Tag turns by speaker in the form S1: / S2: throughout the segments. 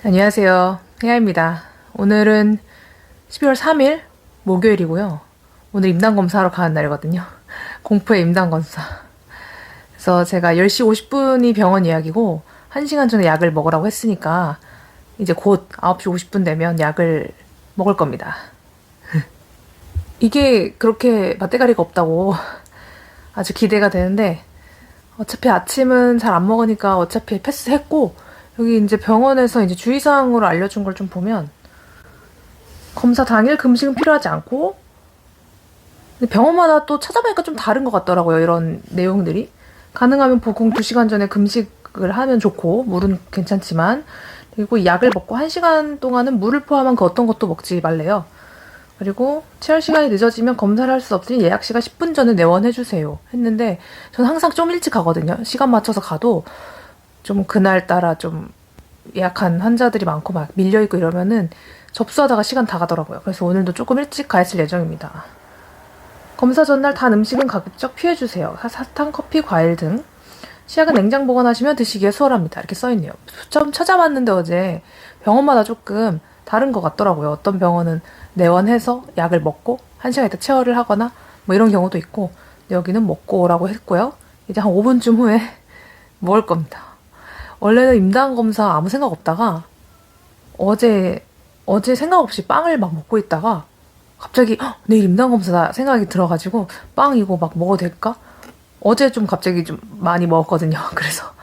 S1: 안녕하세요. 혜아입니다. 오늘은 12월 3일 목요일이고요. 오늘 임당검사하러 가는 날이거든요. 공포의 임당검사. 그래서 제가 10시 50분이 병원 예약이고 1시간 전에 약을 먹으라고 했으니까 이제 곧 9시 50분 되면 약을 먹을 겁니다. 이게 그렇게 맛대가리가 없다고 아주 기대가 되는데 어차피 아침은 잘 안 먹으니까 어차피 패스했고 여기 이제 병원에서 이제 주의사항으로 알려준 걸 좀 보면 검사 당일 금식은 필요하지 않고 근데 병원마다 또 찾아보니까 좀 다른 것 같더라고요. 이런 내용들이. 가능하면 보통 2시간 전에 금식을 하면 좋고 물은 괜찮지만 그리고 약을 먹고 1시간 동안은 물을 포함한 그 어떤 것도 먹지 말래요. 그리고 체열 시간이 늦어지면 검사를 할 수 없으니 예약 시간 10분 전에 내원해주세요 했는데 전 항상 좀 일찍 가거든요. 시간 맞춰서 가도 좀 그날따라 좀 예약한 환자들이 많고 막 밀려있고 이러면은 접수하다가 시간 다 가더라고요. 그래서 오늘도 조금 일찍 가 있을 예정입니다. 검사 전날 단 음식은 가급적 피해주세요. 사탕, 커피, 과일 등. 시약은 냉장 보관하시면 드시기에 수월합니다. 이렇게 써있네요. 좀 찾아봤는데 어제 병원마다 조금 다른 것 같더라고요. 어떤 병원은 내원해서 약을 먹고 1시간 있다 체열을 하거나 뭐 이런 경우도 있고 여기는 먹고 오라고 했고요. 이제 한 5분쯤 후에 먹을 겁니다. 원래는 임당검사 아무 생각 없다가 어제 생각 없이 빵을 막 먹고 있다가 갑자기 내일 임당검사다 생각이 들어가지고 빵 이거 막 먹어도 될까? 어제 좀 갑자기 좀 많이 먹었거든요. 그래서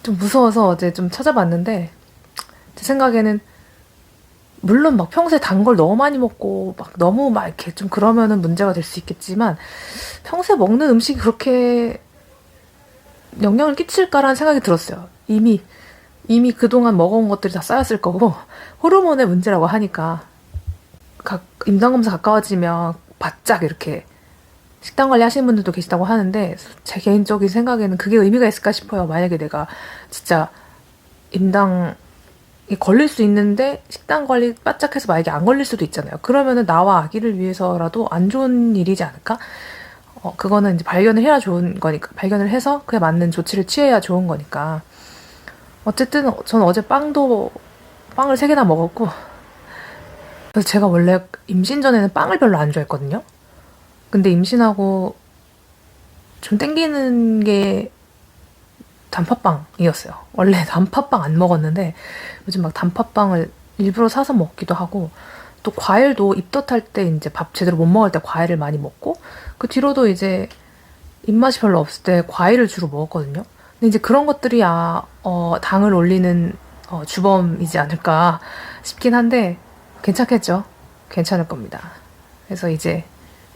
S1: 좀 무서워서 어제 좀 찾아봤는데 제 생각에는 물론 막 평소에 단 걸 너무 많이 먹고 막 너무 막 이렇게 좀 그러면은 문제가 될 수 있겠지만 평소에 먹는 음식이 그렇게 영향을 끼칠까라는 생각이 들었어요. 이미 그동안 먹어온 것들이 다 쌓였을 거고 호르몬의 문제라고 하니까 임당검사 가까워지면 바짝 이렇게 식단 관리 하시는 분들도 계시다고 하는데 제 개인적인 생각에는 그게 의미가 있을까 싶어요. 만약에 내가 진짜 임당이 걸릴 수 있는데 식단 관리 바짝 해서 만약에 안 걸릴 수도 있잖아요. 그러면은 나와 아기를 위해서라도 안 좋은 일이지 않을까? 그거는 이제 발견을 해야 좋은 거니까 발견을 해서 그에 맞는 조치를 취해야 좋은 거니까 어쨌든 저는 어제 빵을 3개나 먹었고 그래서 제가 원래 임신 전에는 빵을 별로 안 좋아했거든요. 근데 임신하고 좀 땡기는 게 단팥빵이었어요. 원래 단팥빵 안 먹었는데 요즘 막 단팥빵을 일부러 사서 먹기도 하고 또 과일도 입덧할 때 이제 밥 제대로 못 먹을 때 과일을 많이 먹고 그 뒤로도 이제 입맛이 별로 없을 때 과일을 주로 먹었거든요. 근데 이제 그런 것들이 당을 올리는 주범이지 않을까 싶긴 한데 괜찮겠죠? 괜찮을 겁니다. 그래서 이제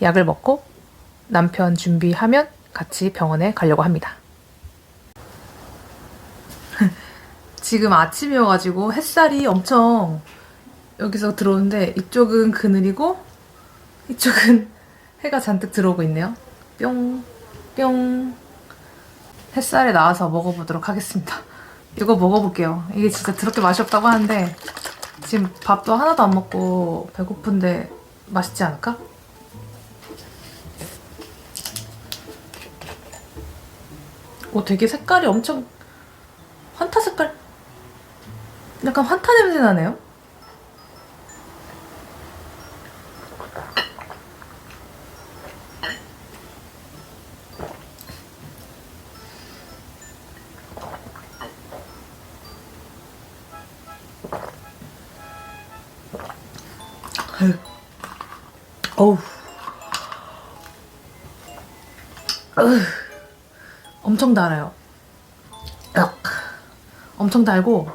S1: 약을 먹고 남편 준비하면 같이 병원에 가려고 합니다. 지금 아침이어가지고 햇살이 엄청 여기서 들어오는데 이쪽은 그늘이고 이쪽은 해가 잔뜩 들어오고 있네요. 뿅, 뿅. 햇살에 나와서 먹어보도록 하겠습니다. 이거 먹어볼게요. 이게 진짜 더럽게 맛이 없다고 하는데 지금 밥도 하나도 안 먹고 배고픈데 맛있지 않을까? 되게 색깔이 엄청 환타 색깔 약간 환타 냄새 나네요. 어우. 엄청 달아요. 엄청 달고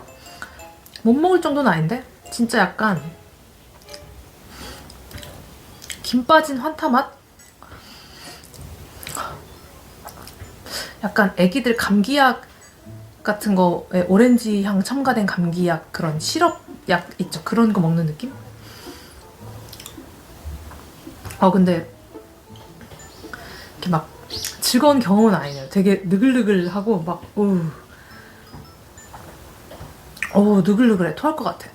S1: 못 먹을 정도는 아닌데 진짜 약간 김 빠진 환타 맛? 약간 애기들 감기약 같은 거에 오렌지 향 첨가된 감기약 그런 시럽 약 있죠. 그런 거 먹는 느낌? 근데 이렇게 막 즐거운 경험은 아니네요. 되게 느글느글하고 막 느글느글해. 토할 것 같아.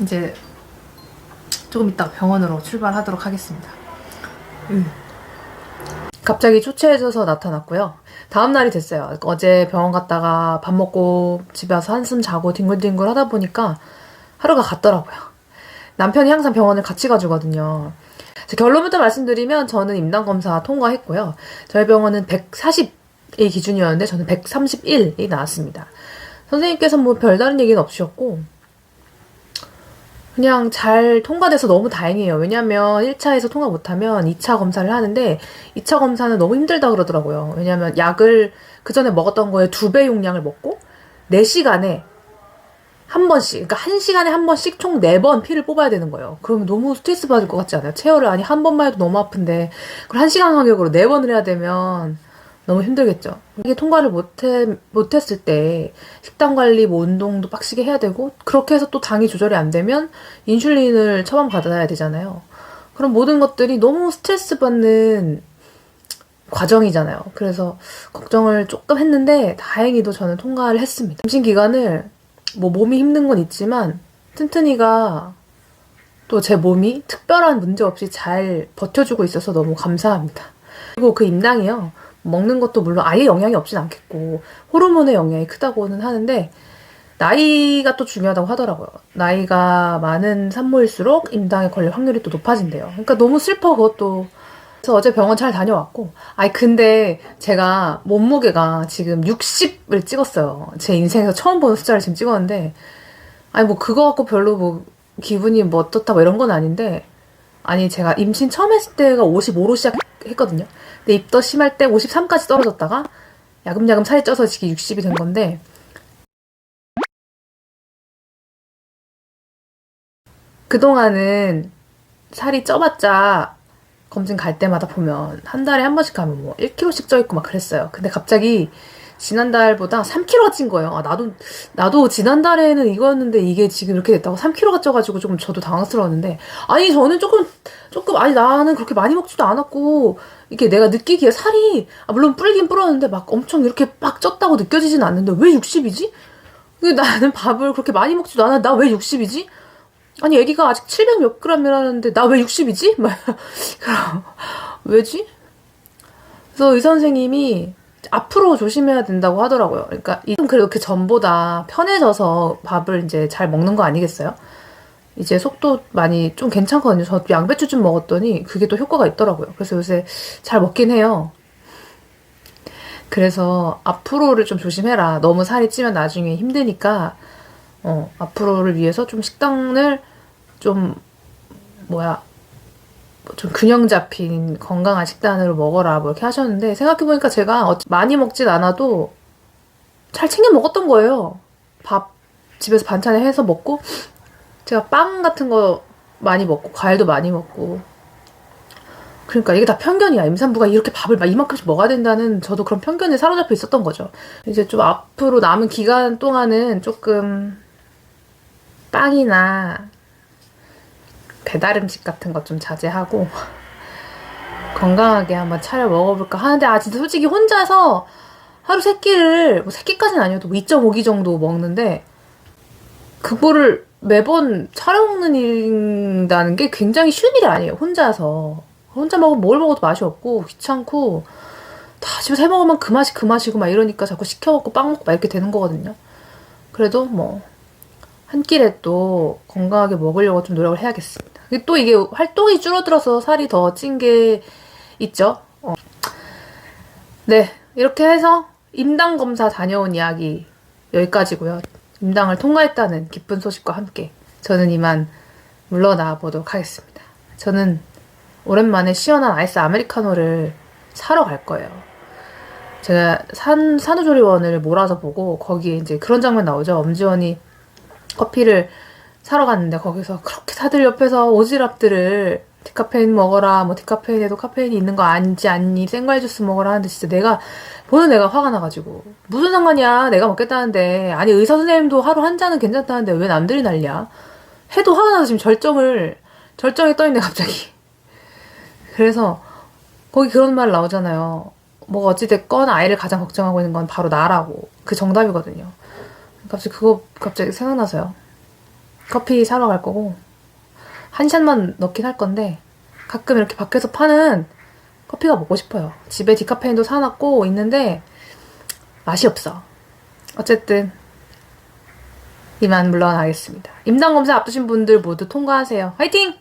S1: 이제 조금 이따 병원으로 출발하도록 하겠습니다. 갑자기 초췌해져서 나타났고요. 다음 날이 됐어요. 어제 병원 갔다가 밥 먹고 집에 와서 한숨 자고 뒹굴뒹굴 하다 보니까 하루가 갔더라고요. 남편이 항상 병원을 같이 가주거든요. 결론부터 말씀드리면 저는 임당검사 통과했고요. 저희 병원은 140이 기준이었는데 저는 131이 나왔습니다. 선생님께서 뭐 별다른 얘기는 없으셨고 그냥 잘 통과돼서 너무 다행이에요. 왜냐면 1차에서 통과 못하면 2차 검사를 하는데 2차 검사는 너무 힘들다 그러더라고요. 왜냐면 약을 그 전에 먹었던 거에 2배 용량을 먹고 4시간에 한 번씩, 그러니까 1시간에 한 번씩 총 4번 피를 뽑아야 되는 거예요. 그러면 너무 스트레스 받을 것 같지 않아요? 체열을 아니 한 번만 해도 너무 아픈데 그걸 1시간 간격으로 4번을 해야 되면 너무 힘들겠죠. 이게 통과를 못했을 때 식단 관리, 뭐 운동도 빡시게 해야 되고 그렇게 해서 또 당이 조절이 안 되면 인슐린을 처방 받아야 되잖아요. 그럼 모든 것들이 너무 스트레스 받는 과정이잖아요. 그래서 걱정을 조금 했는데 다행히도 저는 통과를 했습니다. 임신 기간을 뭐 몸이 힘든 건 있지만 튼튼이가 또 제 몸이 특별한 문제 없이 잘 버텨주고 있어서 너무 감사합니다. 그리고 그 임당이요. 먹는 것도 물론 아예 영향이 없진 않겠고 호르몬의 영향이 크다고는 하는데 나이가 또 중요하다고 하더라고요. 나이가 많은 산모일수록 임당에 걸릴 확률이 또 높아진대요. 그러니까 너무 슬퍼 그것도. 그래서 어제 병원 잘 다녀왔고 아니 근데 제가 몸무게가 지금 60을 찍었어요. 제 인생에서 처음 보는 숫자를 지금 찍었는데 아니 뭐 그거 갖고 별로 뭐 기분이 뭐 어떻다 뭐 이런 건 아닌데 아니 제가 임신 처음 했을 때가 55로 시작했거든요. 근데 입덧 심할 때 53까지 떨어졌다가 야금야금 살이 쪄서 지금 60이 된 건데 그동안은 살이 쪄봤자 검진 갈 때마다 보면 한 달에 한 번씩 가면 뭐 1kg씩 쪄 있고 막 그랬어요. 근데 갑자기 지난달보다 3kg가 찐 거예요. 아, 나도 지난달에는 이거였는데 이게 지금 이렇게 됐다고 3kg가 쪄가지고 조금 저도 당황스러웠는데, 아니, 저는 아니, 나는 그렇게 많이 먹지도 않았고, 이게 내가 느끼기에 살이, 물론 불긴 불었는데 막 엄청 이렇게 막 쪘다고 느껴지진 않는데 왜 60이지? 나는 밥을 그렇게 많이 먹지도 않아. 나 왜 60이지? 아니, 애기가 아직 700 몇 그램이라는데 나 왜 60이지? 막, 그럼, 왜지? 그래서 의사 선생님이 앞으로 조심해야 된다고 하더라고요. 그러니까 그래도 그 전보다 편해져서 밥을 이제 잘 먹는 거 아니겠어요? 이제 속도 많이 좀 괜찮거든요. 저 양배추 좀 먹었더니 그게 또 효과가 있더라고요. 그래서 요새 잘 먹긴 해요. 그래서 앞으로를 좀 조심해라. 너무 살이 찌면 나중에 힘드니까 앞으로를 위해서 좀 식단을 좀 좀 균형 잡힌 건강한 식단으로 먹어라 뭐 이렇게 하셨는데 생각해보니까 제가 많이 먹진 않아도 잘 챙겨 먹었던 거예요. 밥 집에서 반찬에 해서 먹고 제가 빵 같은 거 많이 먹고 과일도 많이 먹고 그러니까 이게 다 편견이야. 임산부가 이렇게 밥을 막 이만큼씩 먹어야 된다는 저도 그런 편견에 사로잡혀 있었던 거죠. 이제 좀 앞으로 남은 기간 동안은 조금 빵이나 배달 음식 같은 거 좀 자제하고 건강하게 한번 차려 먹어볼까 하는데 진짜 솔직히 혼자서 하루 3끼를 뭐 3끼까지는 아니어도 뭐 2.5끼 정도 먹는데 그거를 매번 차려 먹는다는 게 굉장히 쉬운 일이 아니에요. 혼자 먹으면 뭘 먹어도 맛이 없고 귀찮고 다 집에서 해먹으면 그 맛이고 막 이러니까 자꾸 시켜 먹고 빵 먹고 막 이렇게 되는 거거든요. 그래도 뭐 한 끼래 또 건강하게 먹으려고 좀 노력을 해야겠습니다. 또 이게 활동이 줄어들어서 살이 더 찐 게 있죠. 네, 이렇게 해서 임당 검사 다녀온 이야기 여기까지고요. 임당을 통과했다는 기쁜 소식과 함께 저는 이만 물러나 보도록 하겠습니다. 저는 오랜만에 시원한 아이스 아메리카노를 사러 갈 거예요. 제가 산후조리원을 몰아서 보고 거기에 이제 그런 장면 나오죠. 엄지원이 커피를 사러 갔는데 거기서 그렇게 다들 옆에서 오지랖들을 디카페인 먹어라, 뭐 디카페인에도 카페인이 있는 거 아니지 않니, 생과일 주스 먹어라 하는데 진짜 보는 내가 화가 나가지고 무슨 상관이야, 내가 먹겠다는데. 아니 의사 선생님도 하루 한 잔은 괜찮다는데 왜 남들이 난리야. 해도 화가 나서 지금 절정에 떠있네 갑자기. 그래서 거기 그런 말 나오잖아요. 뭐 어찌됐건 아이를 가장 걱정하고 있는 건 바로 나라고. 그 정답이거든요. 갑자기 생각나서요. 커피 사러 갈 거고 한 샷만 넣긴 할 건데 가끔 이렇게 밖에서 파는 커피가 먹고 싶어요. 집에 디카페인도 사놨고 있는데 맛이 없어. 어쨌든 이만 물러나겠습니다. 임당검사 앞두신 분들 모두 통과하세요. 화이팅!